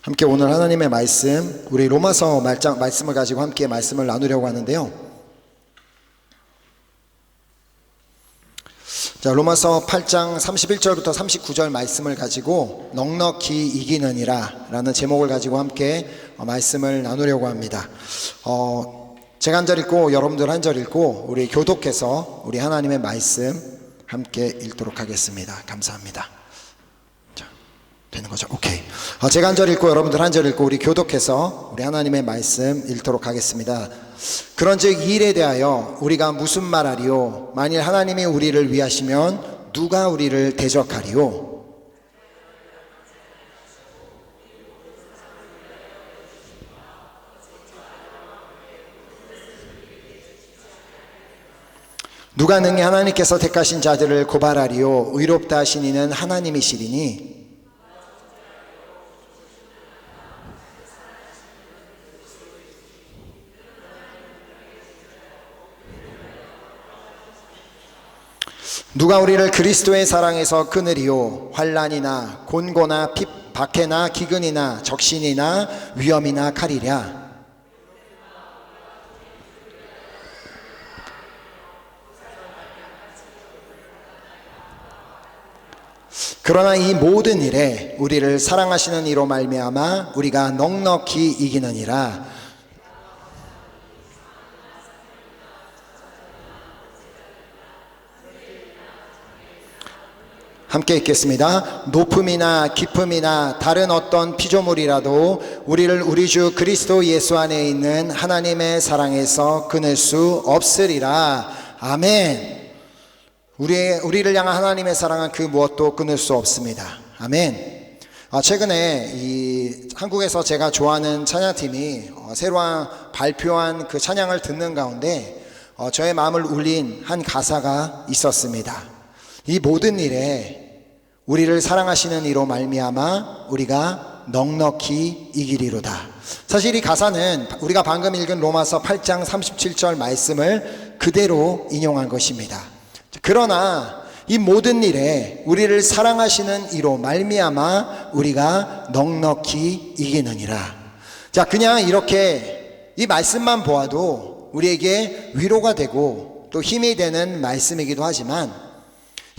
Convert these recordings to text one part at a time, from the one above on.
함께 오늘 하나님의 말씀, 우리 로마서 말씀을 가지고 함께 말씀을 나누려고 하는데요. 자, 로마서 8장 31절부터 39절 말씀을 가지고 넉넉히 이기느니라 라는 제목을 가지고 함께 말씀을 나누려고 합니다. 제가 한 절 읽고 여러분들 한 절 읽고 우리 교독해서 우리 하나님의 말씀 함께 읽도록 하겠습니다. 감사합니다. 자, 되는 거죠? 오케이. 제가 한 절 읽고 여러분들 한 절 읽고 우리 교독해서 우리 하나님의 말씀 읽도록 하겠습니다. 그런즉 이 일에 대하여 우리가 무슨 말하리요? 만일 하나님이 우리를 위하시면 누가 우리를 대적하리요? 누가 능히 하나님께서 택하신 자들을 고발하리요? 의롭다 하신 이는 하나님이시리니. 누가 우리를 그리스도의 사랑에서 끊으리요? 환난이나 곤고나 박해나 기근이나 적신이나 위험이나 칼이랴. 그러나 이 모든 일에 우리를 사랑하시는 이로 말미암아 우리가 넉넉히 이기느니라. 함께 읽겠습니다. 높음이나 깊음이나 다른 어떤 피조물이라도 우리를 우리 주 그리스도 예수 안에 있는 하나님의 사랑에서 끊을 수 없으리라. 아멘. 우리를 향한 하나님의 사랑은 그 무엇도 끊을 수 없습니다. 아멘. 최근에 한국에서 제가 좋아하는 찬양팀이 새로 발표한 그 찬양을 듣는 가운데 저의 마음을 울린 한 가사가 있었습니다. 이 모든 일에 우리를 사랑하시는 이로 말미암아 우리가 넉넉히 이기리로다. 사실 이 가사는 우리가 방금 읽은 로마서 8장 37절 말씀을 그대로 인용한 것입니다. 그러나 이 모든 일에 우리를 사랑하시는 이로 말미암아 우리가 넉넉히 이기느니라. 자, 그냥 이렇게 이 말씀만 보아도 우리에게 위로가 되고 또 힘이 되는 말씀이기도 하지만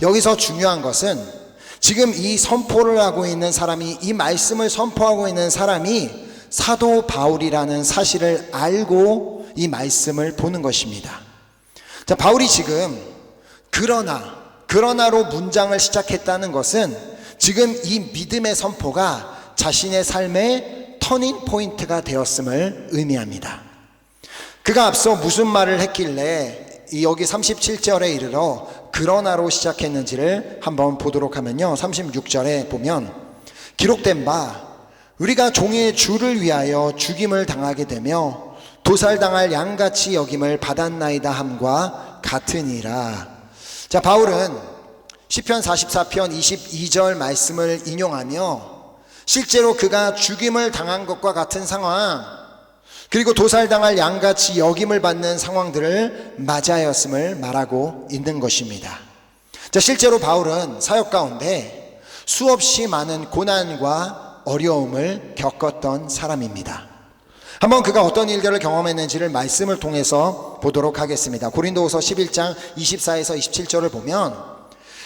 여기서 중요한 것은 지금 이 선포를 하고 있는 사람이, 이 말씀을 선포하고 있는 사람이 사도 바울이라는 사실을 알고 이 말씀을 보는 것입니다. 자, 바울이 지금 그러나로 문장을 시작했다는 것은 지금 이 믿음의 선포가 자신의 삶의 터닝 포인트가 되었음을 의미합니다. 그가 앞서 무슨 말을 했길래 여기 37절에 이르러 그러나로 시작했는지를 한번 보도록 하면요, 36절에 보면 기록된 바 우리가 종일 주를 위하여 죽임을 당하게 되며 도살당할 양같이 여김을 받았나이다 함과 같으니라. 자, 바울은 시편 44편 22절 말씀을 인용하며 실제로 그가 죽임을 당한 것과 같은 상황, 그리고 도살당할 양같이 여김을 받는 상황들을 맞이하였음을 말하고 있는 것입니다. 자, 실제로 바울은 사역 가운데 수없이 많은 고난과 어려움을 겪었던 사람입니다. 한번 그가 어떤 일들을 경험했는지를 말씀을 통해서 보도록 하겠습니다. 고린도후서 11장 24에서 27절을 보면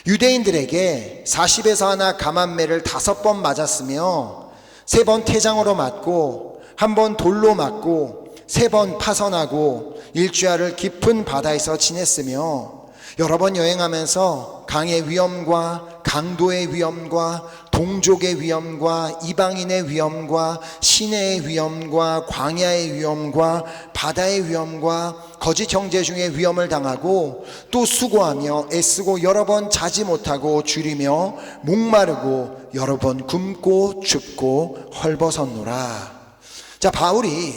유대인들에게 40에서 하나 감한매를 5번 맞았으며 3번 태장으로 맞고 1번 돌로 맞고 3번 파선하고 일주야를 깊은 바다에서 지냈으며 여러 번 여행하면서 강의 위험과 강도의 위험과 동족의 위험과 이방인의 위험과 시내의 위험과 광야의 위험과 바다의 위험과 거짓 형제 중에 위험을 당하고 또 수고하며 애쓰고 여러 번 자지 못하고 줄이며 목마르고 여러 번 굶고 춥고 헐벗었노라. 자, 바울이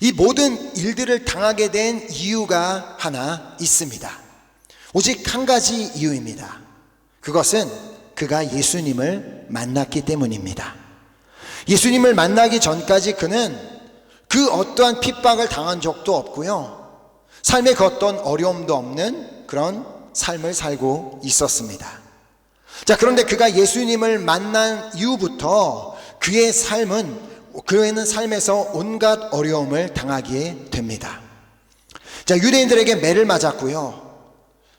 이 모든 일들을 당하게 된 이유가 하나 있습니다. 오직 한 가지 이유입니다. 그것은 그가 예수님을 만났기 때문입니다. 예수님을 만나기 전까지 그는 그 어떠한 핍박을 당한 적도 없고요, 삶에 그 어떤 어려움도 없는 그런 삶을 살고 있었습니다. 자, 그런데 그가 예수님을 만난 이후부터 그의 삶에서 온갖 어려움을 당하게 됩니다. 자, 유대인들에게 매를 맞았고요,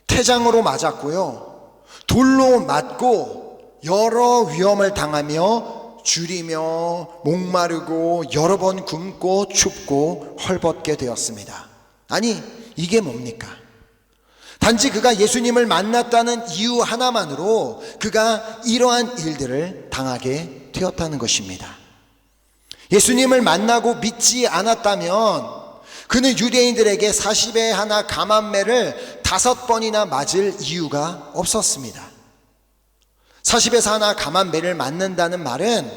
태장으로 맞았고요, 돌로 맞고 여러 위험을 당하며 줄이며 목마르고 여러 번 굶고 춥고 헐벗게 되었습니다. 아니, 이게 뭡니까? 단지 그가 예수님을 만났다는 이유 하나만으로 그가 이러한 일들을 당하게 되었다는 것입니다. 예수님을 만나고 믿지 않았다면 그는 유대인들에게 40에 하나 감한매를 5번이나 맞을 이유가 없었습니다. 40에서 하나 감한매를 맞는다는 말은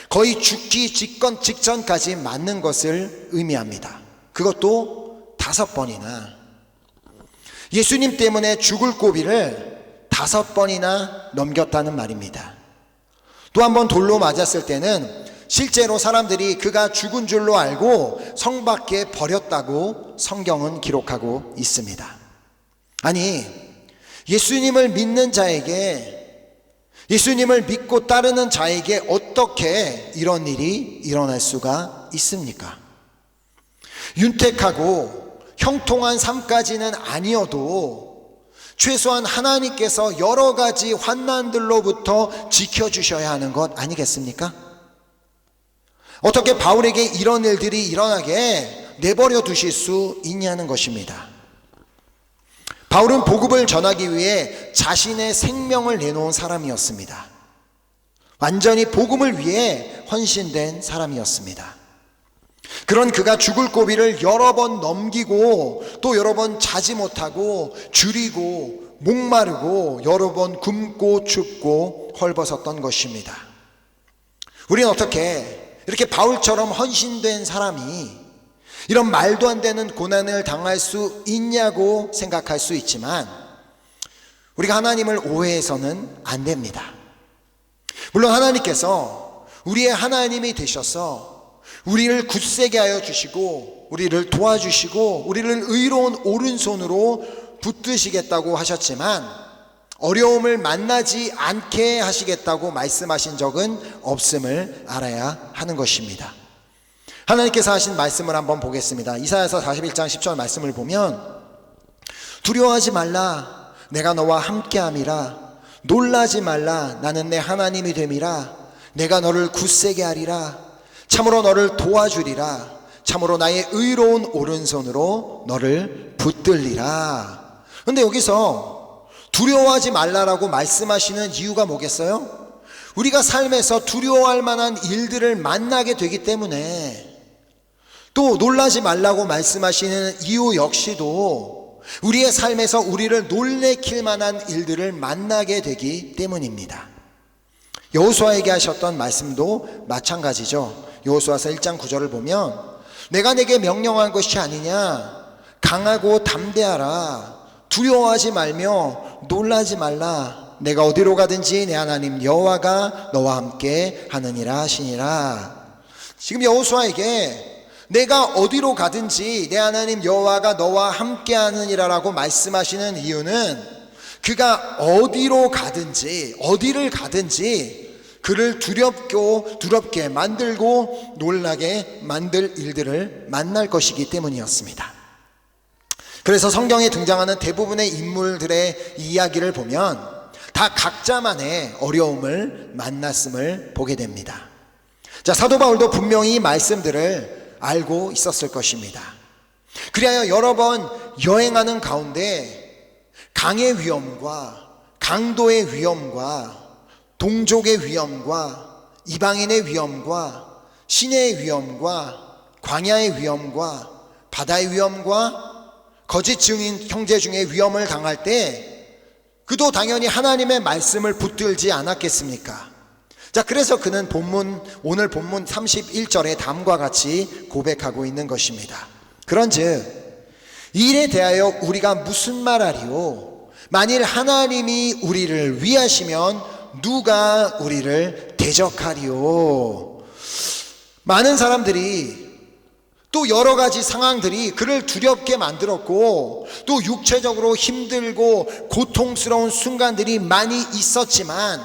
거의 죽기 직전까지 맞는 것을 의미합니다. 그것도 5번이나. 예수님 때문에 죽을 고비를 5번이나 넘겼다는 말입니다. 또 한 번 돌로 맞았을 때는 실제로 사람들이 그가 죽은 줄로 알고 성 밖에 버렸다고 성경은 기록하고 있습니다. 아니, 예수님을 믿는 자에게, 예수님을 믿고 따르는 자에게 어떻게 이런 일이 일어날 수가 있습니까? 윤택하고 형통한 삶까지는 아니어도 최소한 하나님께서 여러 가지 환난들로부터 지켜주셔야 하는 것 아니겠습니까? 어떻게 바울에게 이런 일들이 일어나게 내버려 두실 수 있냐는 것입니다. 바울은 복음을 전하기 위해 자신의 생명을 내놓은 사람이었습니다. 완전히 복음을 위해 헌신된 사람이었습니다. 그런 그가 죽을 고비를 여러 번 넘기고 또 여러 번 자지 못하고 줄이고 목마르고 여러 번 굶고 춥고 헐벗었던 것입니다. 우리는 어떻게 이렇게 바울처럼 헌신된 사람이 이런 말도 안 되는 고난을 당할 수 있냐고 생각할 수 있지만 우리가 하나님을 오해해서는 안 됩니다. 물론 하나님께서 우리의 하나님이 되셔서 우리를 굳세게 하여 주시고 우리를 도와주시고 우리를 의로운 오른손으로 붙드시겠다고 하셨지만 어려움을 만나지 않게 하시겠다고 말씀하신 적은 없음을 알아야 하는 것입니다. 하나님께서 하신 말씀을 한번 보겠습니다. 이사야서 41장 10절 말씀을 보면 두려워하지 말라, 내가 너와 함께함이라. 놀라지 말라, 나는 내 하나님이 됨이라. 내가 너를 굳세게 하리라. 참으로 너를 도와주리라. 참으로 나의 의로운 오른손으로 너를 붙들리라. 그런데 여기서 두려워하지 말라라고 말씀하시는 이유가 뭐겠어요? 우리가 삶에서 두려워할 만한 일들을 만나게 되기 때문에, 또 놀라지 말라고 말씀하시는 이유 역시도 우리의 삶에서 우리를 놀래킬 만한 일들을 만나게 되기 때문입니다. 여호수아에게 하셨던 말씀도 마찬가지죠. 여호수아서 1장 9절을 보면 내가 내게 명령한 것이 아니냐, 강하고 담대하라, 두려워하지 말며 놀라지 말라, 내가 어디로 가든지 내 하나님 여호와가 너와 함께 하느니라 하시니라. 지금 여호수아에게 내가 어디로 가든지 내 하나님 여호와가 너와 함께 하느니라라고 말씀하시는 이유는 그가 어디로 가든지 어디를 가든지 그를 두렵게 만들고 놀라게 만들 일들을 만날 것이기 때문이었습니다. 그래서 성경에 등장하는 대부분의 인물들의 이야기를 보면 다 각자만의 어려움을 만났음을 보게 됩니다. 자, 사도 바울도 분명히 이 말씀들을 알고 있었을 것입니다. 그리하여 여러 번 여행하는 가운데 강의 위험과 강도의 위험과 동족의 위험과 이방인의 위험과 시내의 위험과 광야의 위험과 바다의 위험과 거짓 증인 형제 중에 위험을 당할 때 그도 당연히 하나님의 말씀을 붙들지 않았겠습니까? 자, 그래서 그는 오늘 본문 31절에 다음과 같이 고백하고 있는 것입니다. 그런즉 이 일에 대하여 우리가 무슨 말하리요? 만일 하나님이 우리를 위하시면 누가 우리를 대적하리요? 많은 사람들이 또 여러 가지 상황들이 그를 두렵게 만들었고 또 육체적으로 힘들고 고통스러운 순간들이 많이 있었지만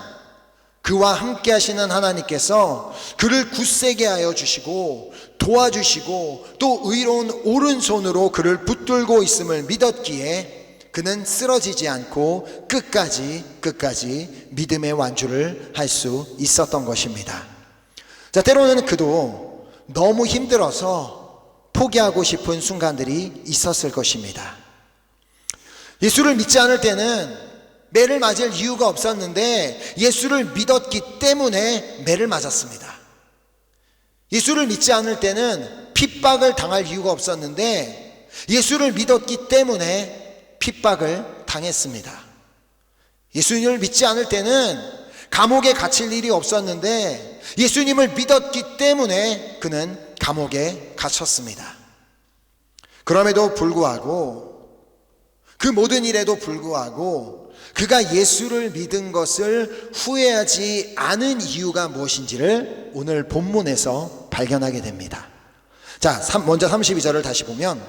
그와 함께 하시는 하나님께서 그를 굳세게 하여 주시고 도와주시고 또 의로운 오른손으로 그를 붙들고 있음을 믿었기에 그는 쓰러지지 않고 끝까지 믿음의 완주를 할 수 있었던 것입니다. 자, 때로는 그도 너무 힘들어서 포기하고 싶은 순간들이 있었을 것입니다. 예수를 믿지 않을 때는 매를 맞을 이유가 없었는데 예수를 믿었기 때문에 매를 맞았습니다. 예수를 믿지 않을 때는 핍박을 당할 이유가 없었는데 예수를 믿었기 때문에 핍박을 당했습니다. 예수님을 믿지 않을 때는 감옥에 갇힐 일이 없었는데 예수님을 믿었기 때문에 그는 감옥에 갇혔습니다. 그럼에도 불구하고, 그 모든 일에도 불구하고 그가 예수를 믿은 것을 후회하지 않은 이유가 무엇인지를 오늘 본문에서 발견하게 됩니다. 자, 먼저 32절을 다시 보면,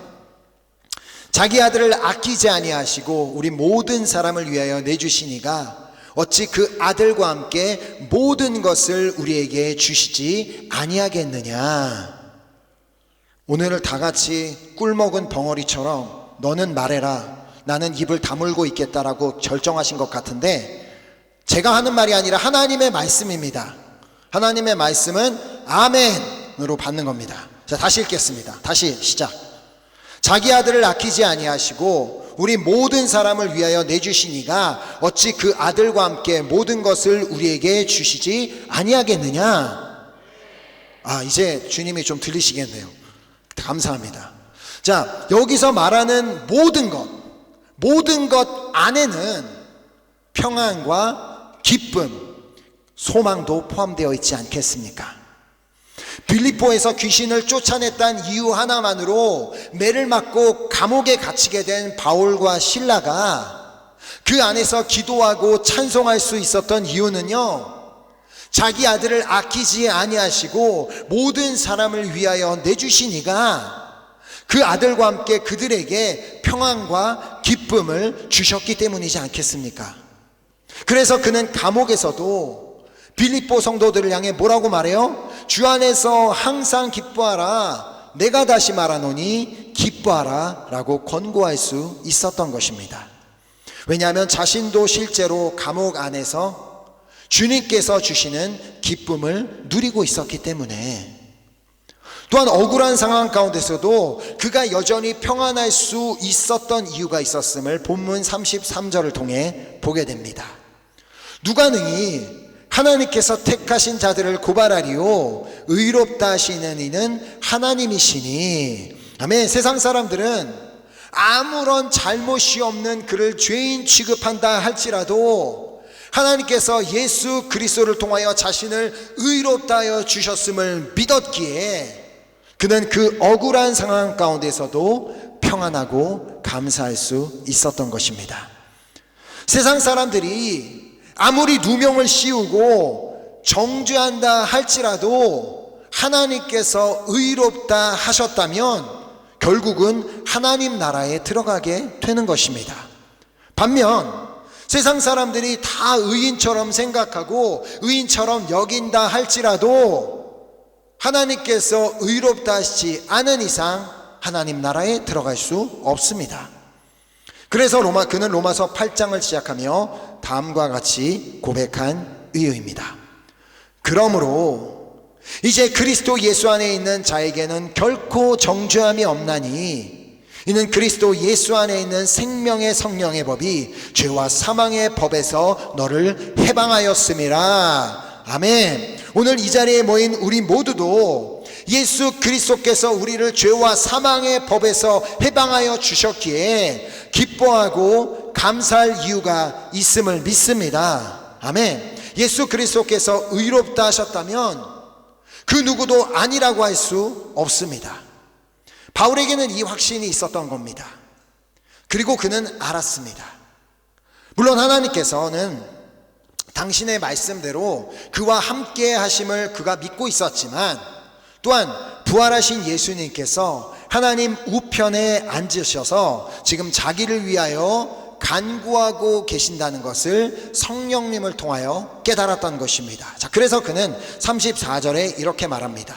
자기 아들을 아끼지 아니하시고 우리 모든 사람을 위하여 내주시니가 어찌 그 아들과 함께 모든 것을 우리에게 주시지 아니하겠느냐. 오늘을 다 같이 꿀먹은 벙어리처럼 너는 말해라, 나는 입을 다물고 있겠다라고 결정하신 것 같은데, 제가 하는 말이 아니라 하나님의 말씀입니다. 하나님의 말씀은 아멘으로 받는 겁니다. 자, 다시 읽겠습니다. 다시 시작. 자기 아들을 아끼지 아니하시고 우리 모든 사람을 위하여 내주시니가 어찌 그 아들과 함께 모든 것을 우리에게 주시지 아니하겠느냐. 이제 주님이 좀 들리시겠네요. 감사합니다. 자, 여기서 말하는 모든 것 안에는 평안과 기쁨, 소망도 포함되어 있지 않겠습니까? 빌립보에서 귀신을 쫓아냈다는 이유 하나만으로 매를 맞고 감옥에 갇히게 된 바울과 실라가 그 안에서 기도하고 찬송할 수 있었던 이유는요, 자기 아들을 아끼지 아니하시고 모든 사람을 위하여 내주시니가 그 아들과 함께 그들에게 평안과 기쁨을 주셨기 때문이지 않겠습니까? 그래서 그는 감옥에서도 빌립보 성도들을 향해 뭐라고 말해요? 주 안에서 항상 기뻐하라, 내가 다시 말하노니 기뻐하라 라고 권고할 수 있었던 것입니다. 왜냐하면 자신도 실제로 감옥 안에서 주님께서 주시는 기쁨을 누리고 있었기 때문에, 또한 억울한 상황 가운데서도 그가 여전히 평안할 수 있었던 이유가 있었음을 본문 33절을 통해 보게 됩니다. 누가 능히 하나님께서 택하신 자들을 고발하리요 의롭다 하시는 이는 하나님이시니. 아멘. 세상 사람들은 아무런 잘못이 없는 그를 죄인 취급한다 할지라도 하나님께서 예수 그리스도를 통하여 자신을 의롭다 하여 주셨음을 믿었기에 그는 그 억울한 상황 가운데서도 평안하고 감사할 수 있었던 것입니다. 세상 사람들이 아무리 누명을 씌우고 정죄한다 할지라도 하나님께서 의롭다 하셨다면 결국은 하나님 나라에 들어가게 되는 것입니다. 반면 세상 사람들이 다 의인처럼 생각하고 의인처럼 여긴다 할지라도 하나님께서 의롭다 하시지 않은 이상 하나님 나라에 들어갈 수 없습니다. 그래서 그는 로마서 8장을 시작하며 다음과 같이 고백한 의유입니다. 그러므로 이제 그리스도 예수 안에 있는 자에게는 결코 정죄함이 없나니 이는 그리스도 예수 안에 있는 생명의 성령의 법이 죄와 사망의 법에서 너를 해방하였음이라. 아멘. 오늘 이 자리에 모인 우리 모두도 예수 그리스도께서 우리를 죄와 사망의 법에서 해방하여 주셨기에 기뻐하고 감사할 이유가 있음을 믿습니다. 아멘. 예수 그리스도께서 의롭다 하셨다면 그 누구도 아니라고 할 수 없습니다. 바울에게는 이 확신이 있었던 겁니다. 그리고 그는 알았습니다. 물론 하나님께서는 당신의 말씀대로 그와 함께 하심을 그가 믿고 있었지만, 또한 부활하신 예수님께서 하나님 우편에 앉으셔서 지금 자기를 위하여 간구하고 계신다는 것을 성령님을 통하여 깨달았던 것입니다. 자, 그래서 그는 34절에 이렇게 말합니다.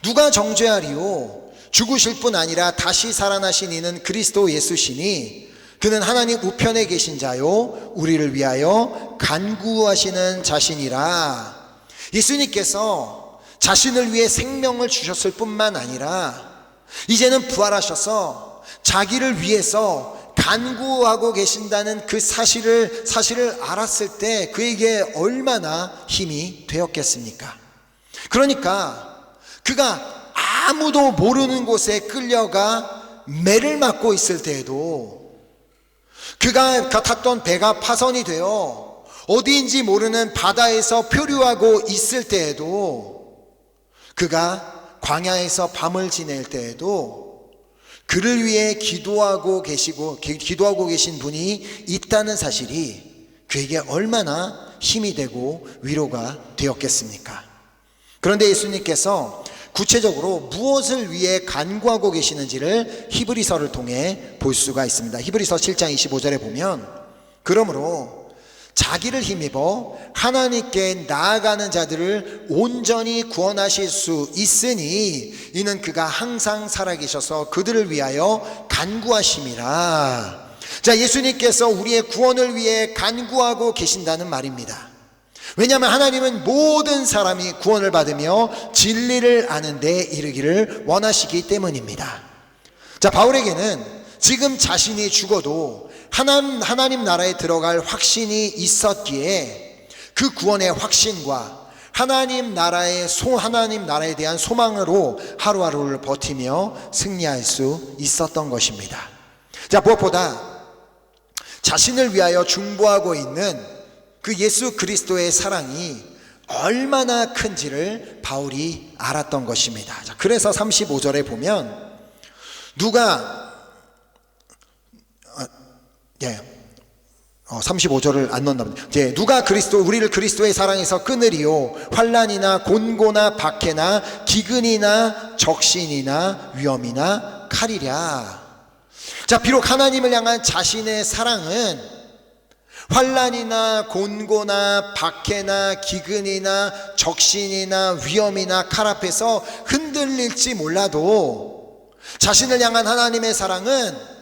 누가 정죄하리요? 죽으실 뿐 아니라 다시 살아나신 이는 그리스도 예수시니 그는 하나님 우편에 계신 자요 우리를 위하여 간구하시는 자신이라. 예수님께서 자신을 위해 생명을 주셨을 뿐만 아니라 이제는 부활하셔서 자기를 위해서 간구하고 계신다는 그 사실을 알았을 때 그에게 얼마나 힘이 되었겠습니까? 그러니까 그가 아무도 모르는 곳에 끌려가 매를 맞고 있을 때에도, 그가 탔던 배가 파손이 되어 어디인지 모르는 바다에서 표류하고 있을 때에도, 그가 광야에서 밤을 지낼 때에도 그를 위해 기도하고 계신 분이 있다는 사실이 그에게 얼마나 힘이 되고 위로가 되었겠습니까? 그런데 예수님께서 구체적으로 무엇을 위해 간구하고 계시는지를 히브리서를 통해 볼 수가 있습니다. 히브리서 7장 25절에 보면, 그러므로 자기를 힘입어 하나님께 나아가는 자들을 온전히 구원하실 수 있으니 이는 그가 항상 살아계셔서 그들을 위하여 간구하심이라. 자, 예수님께서 우리의 구원을 위해 간구하고 계신다는 말입니다. 왜냐하면 하나님은 모든 사람이 구원을 받으며 진리를 아는 데 이르기를 원하시기 때문입니다. 자, 바울에게는 지금 자신이 죽어도 하나님 나라에 들어갈 확신이 있었기에 그 구원의 확신과 하나님 나라에 대한 소망으로 하루하루를 버티며 승리할 수 있었던 것입니다. 자, 무엇보다 자신을 위하여 중보하고 있는 그 예수 그리스도의 사랑이 얼마나 큰지를 바울이 알았던 것입니다. 자, 그래서 35절에 보면 누가 35절을 안 넣었나 보네. 누가 우리를 그리스도의 사랑에서 끊으리요? 환난이나 곤고나 박해나 기근이나 적신이나 위험이나 칼이랴. 자, 비록 하나님을 향한 자신의 사랑은 환난이나 곤고나 박해나 기근이나 적신이나 위험이나 칼 앞에서 흔들릴지 몰라도 자신을 향한 하나님의 사랑은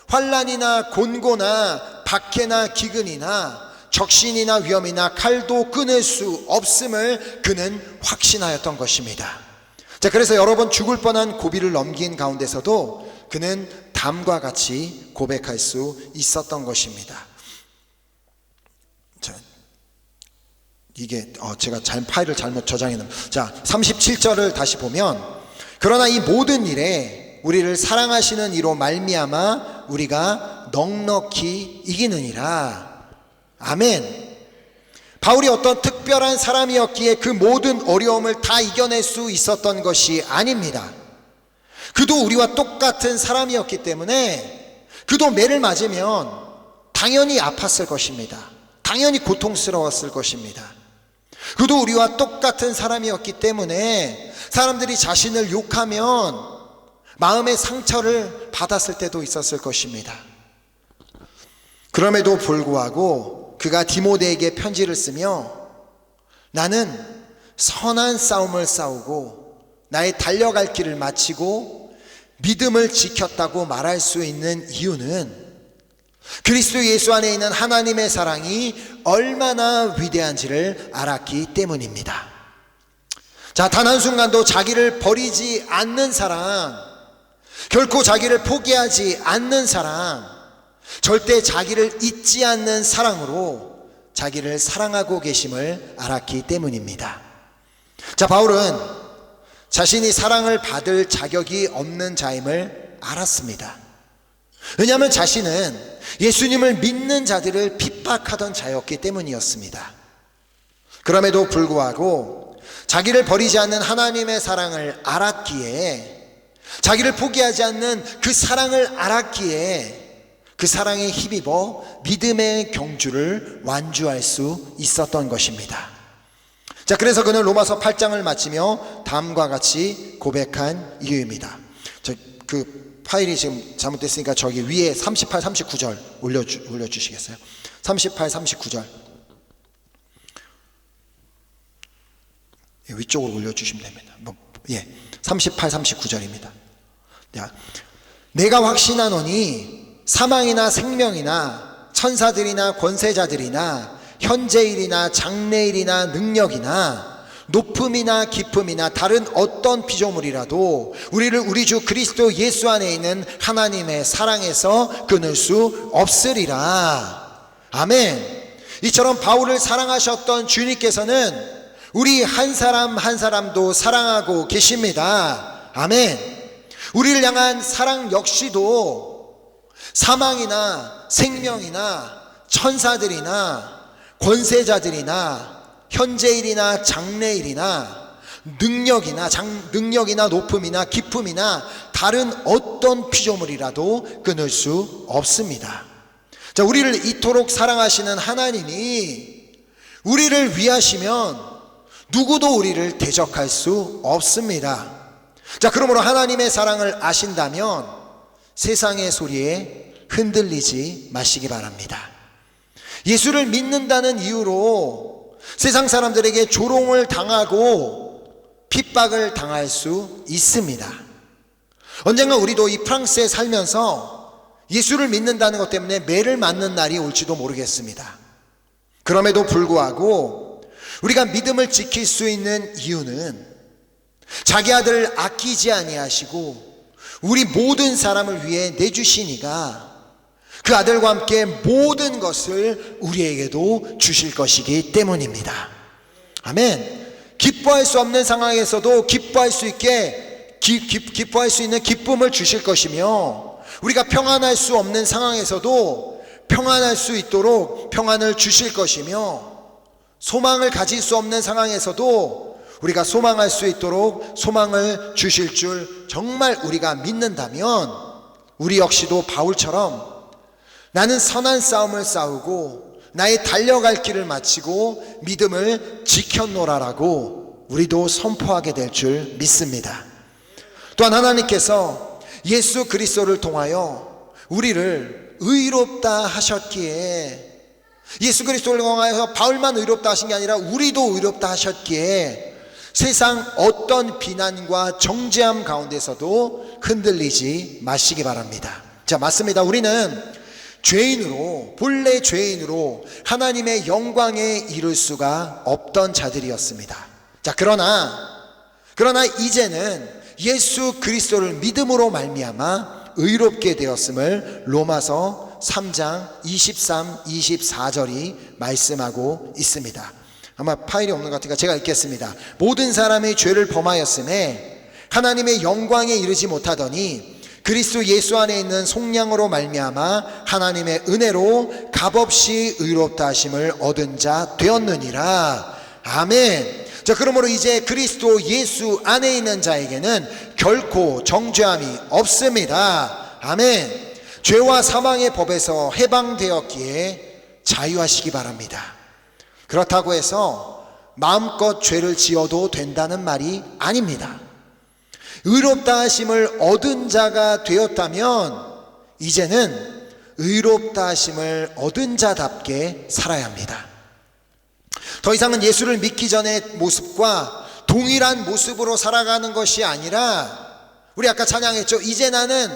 환난이나 곤고나 박해나 기근이나 적신이나 위험이나 칼도 끊을 수 없음을 그는 확신하였던 것입니다. 자, 그래서 여러 번 죽을 뻔한 고비를 넘긴 가운데서도 그는 다음과 같이 고백할 수 있었던 것입니다. 자, 이게 제가 파일을 잘못 저장했나. 자, 37절을 다시 보면, 그러나 이 모든 일에 우리를 사랑하시는 이로 말미암아 우리가 넉넉히 이기느니라. 아멘. 바울이 어떤 특별한 사람이었기에 그 모든 어려움을 다 이겨낼 수 있었던 것이 아닙니다. 그도 우리와 똑같은 사람이었기 때문에 그도 매를 맞으면 당연히 아팠을 것입니다. 당연히 고통스러웠을 것입니다. 그도 우리와 똑같은 사람이었기 때문에 사람들이 자신을 욕하면 마음의 상처를 받았을 때도 있었을 것입니다. 그럼에도 불구하고 그가 디모데에게 편지를 쓰며 나는 선한 싸움을 싸우고 나의 달려갈 길을 마치고 믿음을 지켰다고 말할 수 있는 이유는 그리스도 예수 안에 있는 하나님의 사랑이 얼마나 위대한지를 알았기 때문입니다. 자, 단 한순간도 자기를 버리지 않는 사랑, 결코 자기를 포기하지 않는 사랑, 절대 자기를 잊지 않는 사랑으로 자기를 사랑하고 계심을 알았기 때문입니다. 자, 바울은 자신이 사랑을 받을 자격이 없는 자임을 알았습니다. 왜냐하면 자신은 예수님을 믿는 자들을 핍박하던 자였기 때문이었습니다. 그럼에도 불구하고 자기를 버리지 않는 하나님의 사랑을 알았기에, 자기를 포기하지 않는 그 사랑을 알았기에 그 사랑에 힘입어 믿음의 경주를 완주할 수 있었던 것입니다. 자, 그래서 그는 로마서 8장을 마치며 다음과 같이 고백한 이유입니다. 파일이 지금 잘못됐으니까 저기 위에 38, 39절 올려주시겠어요? 38, 39절 위쪽으로 올려주시면 됩니다. 38, 39절입니다. 내가 확신하노니 사망이나 생명이나 천사들이나 권세자들이나 현재일이나 장래일이나 능력이나 높음이나 깊음이나 다른 어떤 피조물이라도 우리를 우리 주 그리스도 예수 안에 있는 하나님의 사랑에서 끊을 수 없으리라. 아멘. 이처럼 바울을 사랑하셨던 주님께서는 우리 한 사람 한 사람도 사랑하고 계십니다. 아멘. 우리를 향한 사랑 역시도 사망이나 생명이나 천사들이나 권세자들이나 현재일이나 장래일이나 능력이나 높음이나 깊음이나 다른 어떤 피조물이라도 끊을 수 없습니다. 자, 우리를 이토록 사랑하시는 하나님이 우리를 위하시면 누구도 우리를 대적할 수 없습니다. 자, 그러므로 하나님의 사랑을 아신다면 세상의 소리에 흔들리지 마시기 바랍니다. 예수를 믿는다는 이유로 세상 사람들에게 조롱을 당하고 핍박을 당할 수 있습니다. 언젠가 우리도 이 프랑스에 살면서 예수를 믿는다는 것 때문에 매를 맞는 날이 올지도 모르겠습니다. 그럼에도 불구하고 우리가 믿음을 지킬 수 있는 이유는 자기 아들을 아끼지 아니하시고 우리 모든 사람을 위해 내주시니가 그 아들과 함께 모든 것을 우리에게도 주실 것이기 때문입니다. 아멘. 기뻐할 수 없는 상황에서도 기뻐할 수 있게 기뻐할 수 있는 기쁨을 주실 것이며 우리가 평안할 수 없는 상황에서도 평안할 수 있도록 평안을 주실 것이며 소망을 가질 수 없는 상황에서도 우리가 소망할 수 있도록 소망을 주실 줄 정말 우리가 믿는다면 우리 역시도 바울처럼 나는 선한 싸움을 싸우고 나의 달려갈 길을 마치고 믿음을 지켰노라라고 우리도 선포하게 될 줄 믿습니다. 또한 하나님께서 예수 그리스도를 통하여 우리를 의롭다 하셨기에 예수 그리스도를 통하여 바울만 의롭다 하신 게 아니라 우리도 의롭다 하셨기에 세상 어떤 비난과 정죄함 가운데서도 흔들리지 마시기 바랍니다. 자, 맞습니다. 우리는 죄인으로, 본래 죄인으로 하나님의 영광에 이를 수가 없던 자들이었습니다. 자, 그러나 이제는 예수 그리스도를 믿음으로 말미암아 의롭게 되었음을 로마서 3장 23, 24절이 말씀하고 있습니다. 아마 파일이 없는 것 같으니까 제가 읽겠습니다. 모든 사람이 죄를 범하였음에 하나님의 영광에 이르지 못하더니 그리스도 예수 안에 있는 속량으로 말미암아 하나님의 은혜로 값없이 의롭다 하심을 얻은 자 되었느니라. 아멘. 자, 그러므로 이제 그리스도 예수 안에 있는 자에게는 결코 정죄함이 없습니다. 아멘. 죄와 사망의 법에서 해방되었기에 자유하시기 바랍니다. 그렇다고 해서 마음껏 죄를 지어도 된다는 말이 아닙니다. 의롭다 하심을 얻은 자가 되었다면 이제는 의롭다 하심을 얻은 자답게 살아야 합니다. 더 이상은 예수를 믿기 전의 모습과 동일한 모습으로 살아가는 것이 아니라 우리 아까 찬양했죠. 이제 나는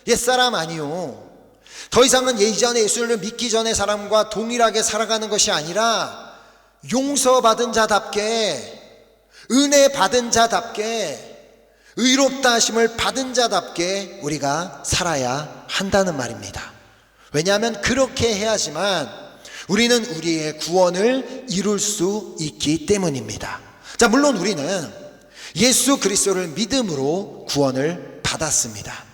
옛사람 아니요. 더 이상은 예전에 예수를 믿기 전의 사람과 동일하게 살아가는 것이 아니라 용서받은 자답게 은혜 받은 자답게 의롭다 하심을 받은 자답게 우리가 살아야 한다는 말입니다. 왜냐하면 그렇게 해야지만 우리는 우리의 구원을 이룰 수 있기 때문입니다. 자, 물론 우리는 예수 그리스도를 믿음으로 구원을 받았습니다.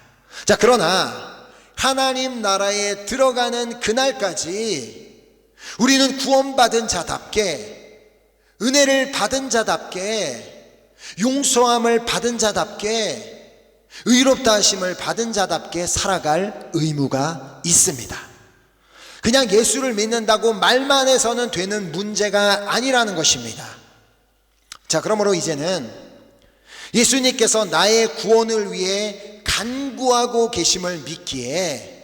자, 그러나 하나님 나라에 들어가는 그날까지 우리는 구원받은 자답게 은혜를 받은 자답게 용서함을 받은 자답게 의롭다 하심을 받은 자답게 살아갈 의무가 있습니다. 그냥 예수를 믿는다고 말만 해서는 되는 문제가 아니라는 것입니다. 자, 그러므로 이제는 예수님께서 나의 구원을 위해 간구하고 계심을 믿기에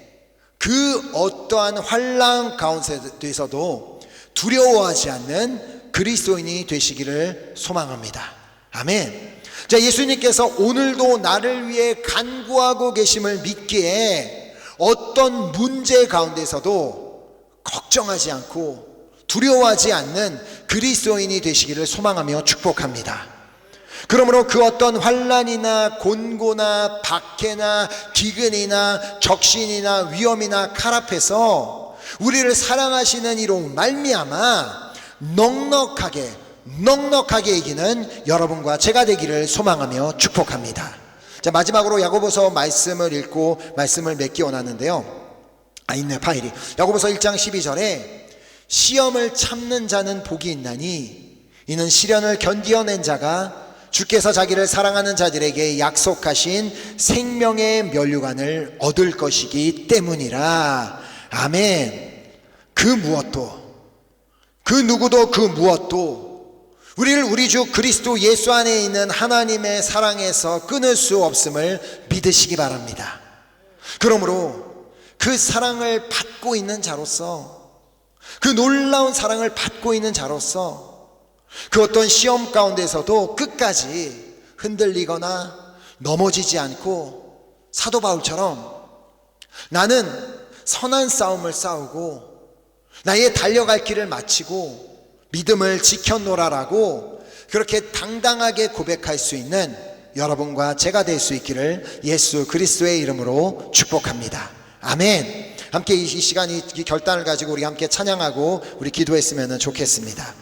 그 어떠한 환난 가운데서도 두려워하지 않는 그리스도인이 되시기를 소망합니다. 아멘. 자, 예수님께서 오늘도 나를 위해 간구하고 계심을 믿기에 어떤 문제 가운데서도 걱정하지 않고 두려워하지 않는 그리스도인이 되시기를 소망하며 축복합니다. 그러므로 그 어떤 환난이나 곤고나 박해나 기근이나 적신이나 위험이나 칼 앞에서 우리를 사랑하시는 이로 말미암아 넉넉하게 이기는 여러분과 제가 되기를 소망하며 축복합니다. 자, 마지막으로 야고보서 말씀을 읽고 말씀을 맺기 원하는데요. 있네, 파일이. 야고보서 1장 12절에 시험을 참는 자는 복이 있나니 이는 시련을 견디어낸 자가 주께서 자기를 사랑하는 자들에게 약속하신 생명의 면류관을 얻을 것이기 때문이라. 아멘. 그 누구도 그 무엇도 우리를 우리 주 그리스도 예수 안에 있는 하나님의 사랑에서 끊을 수 없음을 믿으시기 바랍니다. 그러므로 그 사랑을 받고 있는 자로서, 그 놀라운 사랑을 받고 있는 자로서 그 어떤 시험 가운데서도 끝까지 흔들리거나 넘어지지 않고 사도 바울처럼 나는 선한 싸움을 싸우고 나의 달려갈 길을 마치고 믿음을 지켰노라라고 그렇게 당당하게 고백할 수 있는 여러분과 제가 될 수 있기를 예수 그리스도의 이름으로 축복합니다. 아멘. 함께 이 시간 이 결단을 가지고 우리 함께 찬양하고 우리 기도했으면 좋겠습니다.